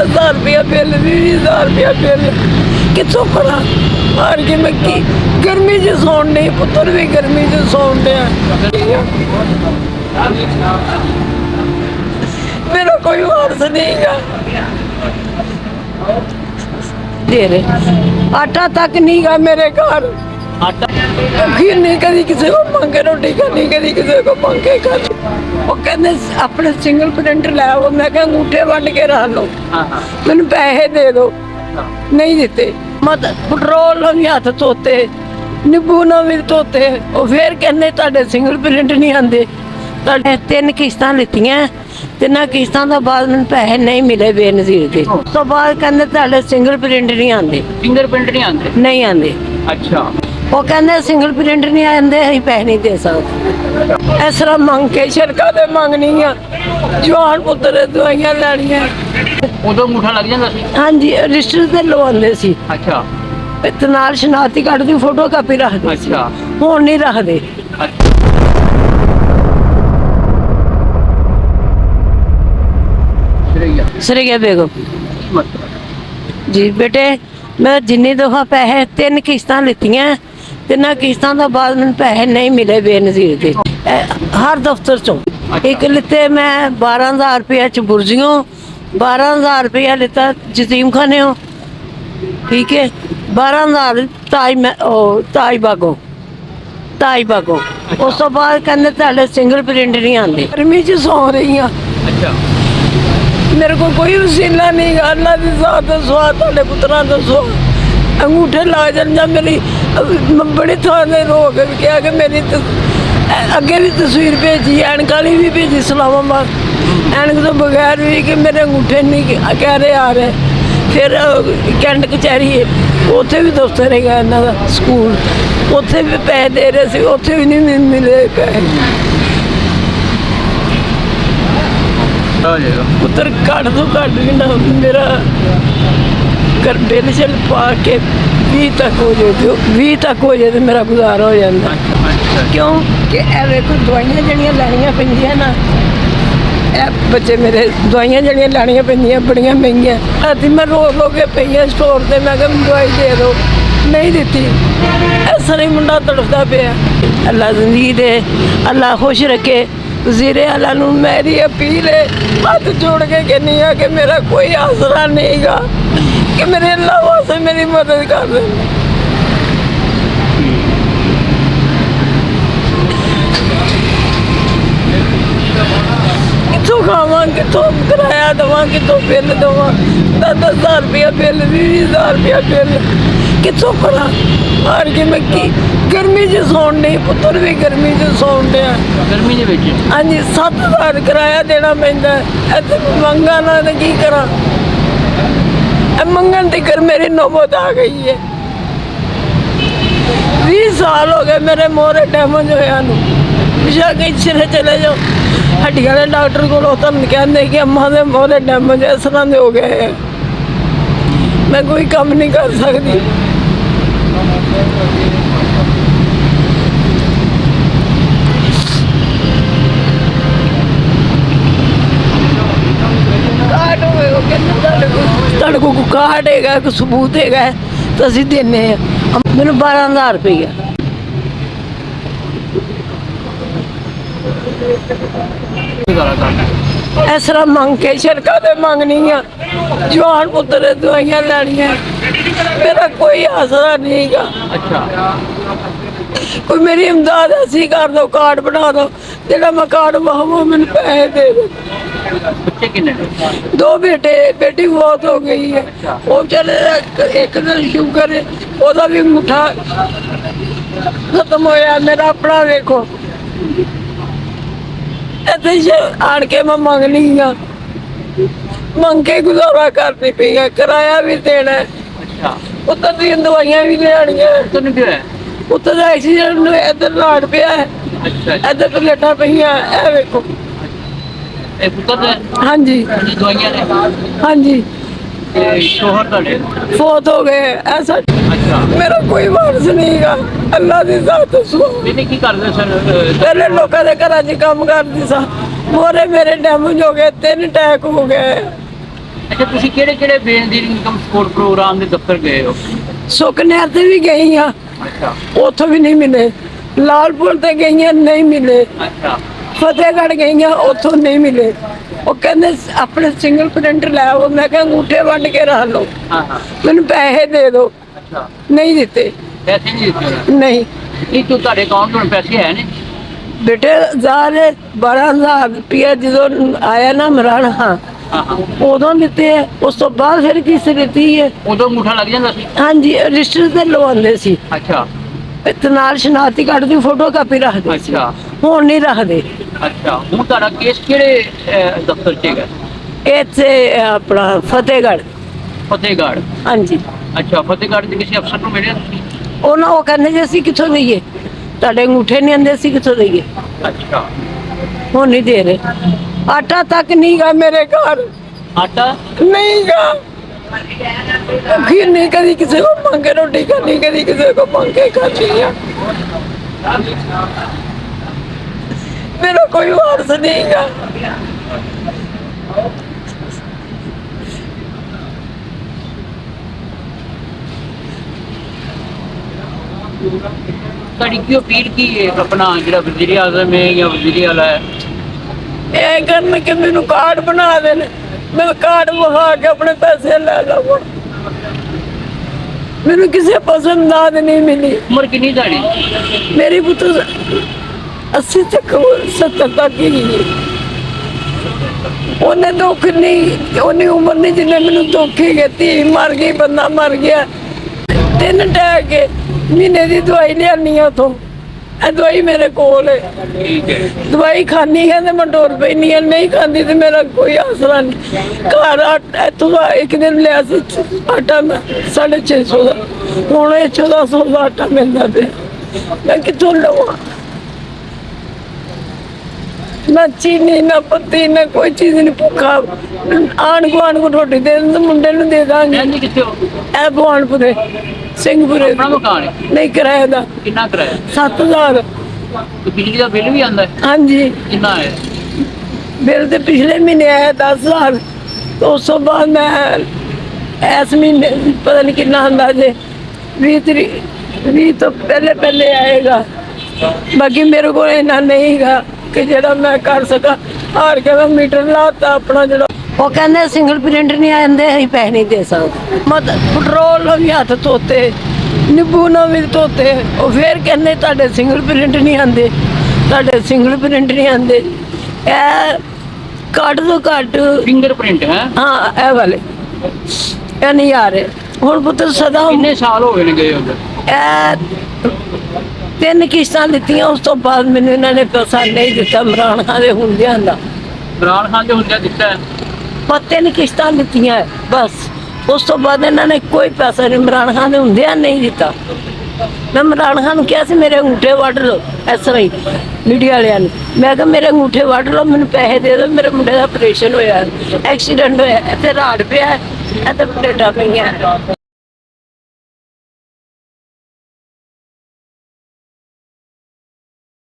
10,000 रुपया बिल 20,000 रुपया बिल कितों करा हार के मैं की गर्मी च सौन नहीं पुत्र भी गर्मी च सौन दिया मेरा कोई वारस नहीं गा दे रहे आटा तक नहीं गा मेरे घर खीर नहीं कभी किसी को मांगे रोटी खानी कभी किसी को मांगे खानी वो कहते अपने सिंगल प्रिंट लै आओ मैं क्या अंगूठे वंड के रख लो मैंने पैसे दे दो नहीं देते मत पेट्रोल भी हथ धोते नींबू ना भी धोते और फिर कहते तुहाडे सिंगल प्रिंट नहीं आते तुहाडे 3 किश्तां लित्तियां 3 किश्तां तो बाद मैंने पैसे नहीं मिले बेनज़ीर के उस तो बाद कहते तुहाडे सिंगल प्रिंट नहीं आते नहीं आते अच्छा वो कहते सिंगल प्रिंट नहीं आते असीं पैसे नहीं दे सकते इस तरह मंग के सड़कों ते मंगनी आ जवान पुत्र दवाइयां लैनियां उदों अंगूठा लग जांदा सी हाँ जी रजिस्टर ते लवांदे सी अच्छा ते नाल शनाख्ती कार्ड दी फोटो कापी रखदे सी अच्छा हुण नहीं रखदे सरैया बेगम जी बेटे मैं जिन्नी दफा पैसे 3 किश्तां लित्तियां 3 किश्तां तो बाद मैंने पैसे नहीं मिले बेनज़ीर के हर दफ्तर चों एक लिते मैं 12,000 रुपया च बुर्जियों 12,000 रुपया लिता जतीम खाने हो ठीक है 12,000 ताज बागो उस तो बाद कहते तुहाडे सिंगल प्रिंट नहीं आते गर्मी च सौ रही हाँ अच्छा मेरे को कोई वसीला नहीं अल्लाह की जात दसो तुहाडे पुत्तरां दसो अंगूठे ला जान जा मेरी बड़ी थाने रोक क्या कि मेरी अगे भी तस्वीर भेजी ऐनक वाली भी भेजी इस्लामाबाद ऐनक तो बगैर भी कि मेरे अंगूठे नहीं कह रहे आ रहे फिर कैंट कचहरी उत्थे भी दफ्तर है इन्हों का स्कूल उत्थे भी पैसे दे रहे थे उत्थे भी नहीं मिले पैसे पुत्र घट तो घट भी ना मेरा कर बिल शिल पा के 20 तक हो जाए 20 तक हो जाए तो मेरा गुजारा हो जाता क्यों कि देखो दवाइयां जड़ियां लैनियां पैंदियां ना बच्चे मेरे दवाइयां जड़ियां लैनियां पैंदियां बड़ियां महंगियां अति मैं रो के पई स्टोर से मैं दवाई दे दो नहीं दी ऐसा नहीं मुंडा तड़फता पाया अल्लाह जिंदगी दे अल्लाह खुश रखे वज़ीरे आला नूं मेरी अपील है हाथ जोड़ के कहनी है कि मेरा कोई आसरा नहीं गा कि मेरे अल्लाह वास्ते मेरी मदद कर दे कितों खावा कितों किराया देवां कितों बिल देवां 10,000 रुपया बिल 20,000 रुपया बिल कितों करा हार के मैं की गर्मी च सौन नहीं पुत्र भी गर्मी च सौन दिया गर्मी दे विच हाँ जी 7,000 किराया देना पैंदा इत्थे मंगा ना ते की करा मंगन तक मेरी नौबत आ गई है 20 साल हो गए मेरे मोहरे डैमेज होया पिछा किसी ने चले जाओ हड्डी वाले डॉक्टर को कहते कि अम्मा के मोहरे डैमेज इस तरह के हो गए हैं मैं कोई काम नहीं कर सकती तुहाडे को कार्ड है कोई सबूत है तो असीं देने मैंने 12,000 रुपया इस तरह मंग के सड़कों ते मंगनी आ जवान पुत्र दवाइयां लैनियां मेरा कोई आसरा नहीं गा अच्छा कोई मेरी इमदाद ऐसी कर दो कार्ड बना दो जेड़ा मैं कार्ड वो मैंने पैसे दे दो बच्चे कितने 2 बेटे बेटी बहुत हो गई है वो चले एक दिन शुगर है ओदा भी अंगूठा खत्म होया मेरा अपना देखो ऐसे आड़ के मैं मंगनी हाँ मंग के गुजारा करनी पई है किराया भी देना है उतर दी दवाइयां भी लेनियां उतर एक्सीडेंट इधर लाड़ पिया है इधर प्लेटा पईयां ए वेखो हाँ जी हाँ जी फोत हो गए ऐसा मेरा कोई वारस नहीं गा अल्लाह दी जात दसो पहले लोगों के घर च काम करती सा मोरे मेरे डैमेज हो गए 3 अटैक हो गए ਅੱਛਾ, ਤੁਸੀਂ ਕਿਹੜੇ ਬੇਨਦੀ ਇਨਕਮ ਸਪੋਰਟ ਪ੍ਰੋਗਰਾਮ ਦੇ ਦਫ਼ਤਰ ਗਏ ਹੋ? ਸੁਕਨਿਆਰ ਤੇ ਵੀ ਗਈ ਆ, ਅੱਛਾ ਉੱਥੋਂ ਵੀ ਨਹੀਂ ਮਿਲੇ। ਲਾਲਪੁਰ ਤੇ ਗਈਆਂ, ਨਹੀਂ ਮਿਲੇ। ਅੱਛਾ ਫਤਿਹਗੜ੍ਹ ਗਈਆਂ, ਉੱਥੋਂ ਨਹੀਂ ਮਿਲੇ। ਉਹ ਕਹਿੰਦੇ ਆਪਣੇ ਸਿੰਗਲ ਪ੍ਰਿੰਟ ਲੈ ਆਓ। ਮੈਂ ਕਿਹਾ ਅੰਗੂਠੇ ਵੰਡ ਕੇ ਰੱਖ ਲਓ, ਹਾਂ ਹਾਂ ਮੈਨੂੰ ਪੈਸੇ ਦੇ ਦਿਓ। ਅੱਛਾ, ਨਹੀਂ ਦਿੱਤੇ। ਪੈਸੇ ਨਹੀਂ ਦਿੱਤੇ ਉਹਨਾਂ ਨਹੀਂ ਨੇ? ਤੂੰ ਤੁਹਾਡੇ ਅਕਾਊਂਟ ਵਿੱਚ ਪੈਸੇ ਹੈ ਨੇ? ਬੇਟੇ 12,000 ਰੁਪਇਆ ਜਦੋਂ ਆਇਆ ਨਾ ਇਮਰਾਨ ਖਾਨ, ਹਾਂ ਹਾਂ, ਉਦੋਂ ਦਿੱਤੇ ਹੈ। ਉਸ ਤੋਂ ਬਾਅਦ ਫਿਰ ਕਿਸ ਦਿੱਤੀ ਹੈ? ਉਦੋਂ ਅੰਗੂਠਾ ਲੱਗ ਜਾਂਦਾ ਸੀ? ਹਾਂਜੀ, ਰਜਿਸਟਰ ਤੇ ਲਵਾਉਂਦੇ ਸੀ ਅੱਛਾ ਤੇ ਨਾਲ ਸ਼ਨਾਖਤੀ ਕਾਰਡ ਦੀ ਫੋਟੋ ਕਾਪੀ ਰੱਖਦੇ ਸੀ। ਅੱਛਾ ਹੁਣ ਨਹੀਂ ਰੱਖਦੇ। ਅੱਛਾ, ਹੁਣ ਤੁਹਾਡਾ ਕੇਸ ਕਿਹੜੇ ਦਫ਼ਤਰ 'ਚ ਹੈਗਾ? ਇੱਥੇ ਆਪਣਾ ਫਤਿਹਗੜ੍ਹ। ਫਤਿਹਗੜ੍ਹ? ਹਾਂਜੀ, ਅੱਛਾ, ਫਤਿਹਗੜ੍ਹ ਦੇ ਕਿਸੇ ਅਫਸਰ ਨੂੰ ਮਿਲਿਆ ਤੁਸੀਂ? ਉਹ ਕਹਿੰਦੇ ਜੀ ਅਸੀਂ ਕਿੱਥੋਂ ਦਈਏ, ਤੁਹਾਡੇ ਅੰਗੂਠੇ ਨਹੀਂ ਆਂਦੇ, ਅਸੀਂ ਕਿੱਥੋਂ ਦਈਏ। ਅੱਛਾ, ਹੁਣ ਨਹੀਂ ਦੇ ਰਹੇ। ਆਟਾ ਤੱਕ ਨਹੀਂ ਗਾ ਮੇਰੇ ਘਰ, ਆਟਾ ਨਹੀਂ ਗਾ। ਫਿਰ ਨਹੀਂ ਕਦੀ ਕਿਸੇ को ਮੰਗ ਕੇ ਰੋਟੀ ਖਾਣੀ, ਕਦੀ ਕਿਸੇ को ਮੰਗ ਕੇ ਖਾਣੀ ਆ। ਮੇਰਾ ਕੋਈ ਵਾਰਸ ਨਹੀਂ ਗਾ। ਤੁਹਾਡੀ ਕੀ ਅਪੀਲ ਕੀ ਹੈ? ਆਪਣਾ ਜਿਹੜਾ ਵਜ਼ੀਰ ਆਜ਼ਮ ਹੈ ਜਾਂ ਵਜ਼ੀਰ ਆਲਾ ਹੈ, ਇਹ ਕਰਨ ਕਿ ਮੈਨੂੰ ਕਾਰਡ ਬਣਾ ਦੇਣ, ਮੈਂ ਕਾਰਡ ਵਿਖਾ ਕੇ ਆਪਣੇ ਪੈਸੇ ਲੈ ਲਵਾਂ। ਮੈਨੂੰ ਕਿਸੇ ਪਸੰਦ ਨਹੀਂ ਮਿਲੀ। ਉਮਰ ਕਿੰਨੀ ਤੁਹਾਡੀ? ਮੇਰੀ ਪੁੱਤ 80 ਤੱਕ 70 ਤੱਕ ਹੀ ਹੈ। ਉਹਨੇ ਦੁੱਖ ਨਹੀਂ, ਉਹਨੇ ਉਮਰ ਨਹੀਂ ਜਿੰਨੇ ਮੈਨੂੰ ਦੁੱਖ ਹੀ ਕੀਤੀ। ਮਰ ਗਈ, ਬੰਦਾ ਮਰ ਗਿਆ। 3 ਟੈਕ ਕੇ ਮਹੀਨੇ ਦੀ ਦਵਾਈ ਲਿਆਨੀ ਆ ਉੱਥੋਂ। ਇਹ ਦਵਾਈ ਮੇਰੇ ਕੋਲ ਹੈ। ਠੀਕ ਹੈ। ਦਵਾਈ ਖਾਣੀ ਹੈ ਤੇ ਮੈਂ ਡੋਰ ਪੈਣੀ ਹੈ, ਨਹੀਂ ਖਾਂਦੀ ਤੇ ਮੇਰਾ ਕੋਈ ਆਸਰਾ ਨਹੀਂ। ਘਰ ਇੱਥੋਂ ਦਾ ਇੱਕ ਦਿਨ ਲਿਆ ਸੀ ਆਟਾ ਮੈਂ 650 ਦਾ, ਹੁਣ ਇਹ 1400 ਦਾ ਆਟਾ ਮਿਲਦਾ ਪਿਆ। ਮੈਂ ਕਿੱਥੋਂ ਲਵਾਂ? ਨਾ ਚੀਨੀ, ਨਾ ਪੱਤੀ, ਨਾ ਕੋਈ ਚੀਜ਼ ਨਹੀਂ। ਭੁੱਖਾ ਆਣ ਗੁਆਂਢ ਨੂੰ ਰੋਟੀ ਦੇ ਦਿੰਦੇ, ਮੁੰਡੇ ਨੂੰ ਦੇ ਦਾਂਗੇ। ਰਹਿੰਦੇ ਕਿੱਥੇ ਹੋ? ਇਹ ਭਵਾਨਪੁਰੇ, ਸਿੰਘਪੁਰੇ। ਆਪਣਾ ਮਕਾਨ ਹੈ? ਨਹੀਂ, ਕਿਰਾਏ ਦਾ। ਕਿੰਨਾ ਕਿਰਾਇਆ? 7,000। ਤੇ ਬਿਜਲੀ ਦਾ ਬਿੱਲ ਵੀ ਆਉਂਦਾ ਹੈ? ਹਾਂਜੀ, ਕਿੰਨਾ ਹੈ? ਬਿੱਲ ਤੇ ਪਿਛਲੇ ਮਹੀਨੇ ਆਇਆ 10,000। ਉਸ ਤੋਂ ਬਾਅਦ ਮੈਂ ਇਸ ਮਹੀਨੇ ਪਤਾ ਨਹੀਂ ਕਿੰਨਾ ਆਉਂਦਾ ਜੇ। 20 ਤੋਂ ਪਹਿਲੇ ਆਏਗਾ। ਬਾਕੀ ਮੇਰੇ ਕੋਲ ਇੰਨਾ ਨਹੀਂ ਗਾ ਕਿ ਜਿਹੜਾ ਮੈਂ ਕਰ ਸਕਾਂ। ਹਾਰ ਕੇ ਮੈਂ ਮੀਟਰ ਲਾਤਾ ਆਪਣਾ। ਜਿਹੜਾ ਉਹ ਕਹਿੰਦੇ ਸਿੰਗਲ ਪ੍ਰਿੰਟ ਨਹੀਂ ਆਉਂਦੇ, ਅਸੀਂ ਪੈਸੇ ਨਹੀਂ ਦੇ ਸਕਦੇ। ਪੈਟਰੋਲ ਵੀ ਹੱਥ ਧੋਤੇ, ਨਿੰਬੂ ਨਾਲ ਵੀ ਧੋਤੇ। ਉਹ ਫਿਰ ਕਹਿੰਦੇ ਤੁਹਾਡੇ ਸਿੰਗਲ ਪ੍ਰਿੰਟ ਨਹੀਂ ਆਉਂਦੇ, ਤੁਹਾਡੇ ਸਿੰਗਲ ਪ੍ਰਿੰਟ ਨਹੀਂ ਆਉਂਦੇ। ਇਹ ਘੱਟ ਤੋਂ ਘੱਟ ਫਿੰਗਰਪ੍ਰਿੰਟ ਹੈ? ਹਾਂ, ਇਹ ਵਾਲੇ ਇਹ ਨਹੀਂ ਆ ਰਹੇ। ਹੁਣ ਪੁੱਤਰ ਸਦਾ ਕਿੰਨੇ ਸਾਲ ਹੋ ਗਏ ਨੇ ਗਏ ਉੱਧਰ? ਇਹ 3 ਕਿਸ਼ਤਾਂ ਲਿੱਤੀਆਂ, ਉਸ ਤੋਂ ਬਾਅਦ ਮੈਨੂੰ ਇਹਨਾਂ ਨੇ ਪੈਸਾ ਨਹੀਂ ਦਿੱਤਾ। ਇਮਰਾਨ ਖਾਨ ਦੇ ਹੁੰਦਿਆਂ ਦਾ। ਇਮਰਾਨ ਖਾਨ ਦੇ ਹੁੰਦਿਆਂ ਦਿੱਤਾ ਹੈ? ਪਰ 3 ਕਿਸ਼ਤਾਂ ਲਿੱਤੀਆਂ ਬਸ। ਉਸ ਤੋਂ ਬਾਅਦ ਇਹਨਾਂ ਨੇ ਕੋਈ ਪੈਸਾ ਨਹੀਂ ਇਮਰਾਨ ਖਾਨ ਦੇ ਹੁੰਦਿਆਂ ਨਹੀਂ ਦਿੱਤਾ। ਮੈਂ ਇਮਰਾਨ ਖਾਨ ਨੂੰ ਕਿਹਾ ਸੀ ਮੇਰੇ ਅੰਗੂਠੇ ਵੱਢ ਲਓ, ਇਸ ਤਰ੍ਹਾਂ ਹੀ ਮੀਡੀਆ ਵਾਲਿਆਂ ਨੇ। ਮੈਂ ਕਿਹਾ ਮੇਰੇ ਅੰਗੂਠੇ ਵੱਢ ਲਓ, ਮੈਨੂੰ ਪੈਸੇ ਦੇ ਦਿਓ। ਮੇਰੇ ਮੁੰਡੇ ਦਾ ਆਪਰੇਸ਼ਨ ਹੋਇਆ, ਐਕਸੀਡੈਂਟ ਹੋਇਆ, ਇੱਥੇ ਰਾੜ ਪਿਆ, ਇੱਥੇ ਪਲੇਟਾਂ ਪਈਆਂ।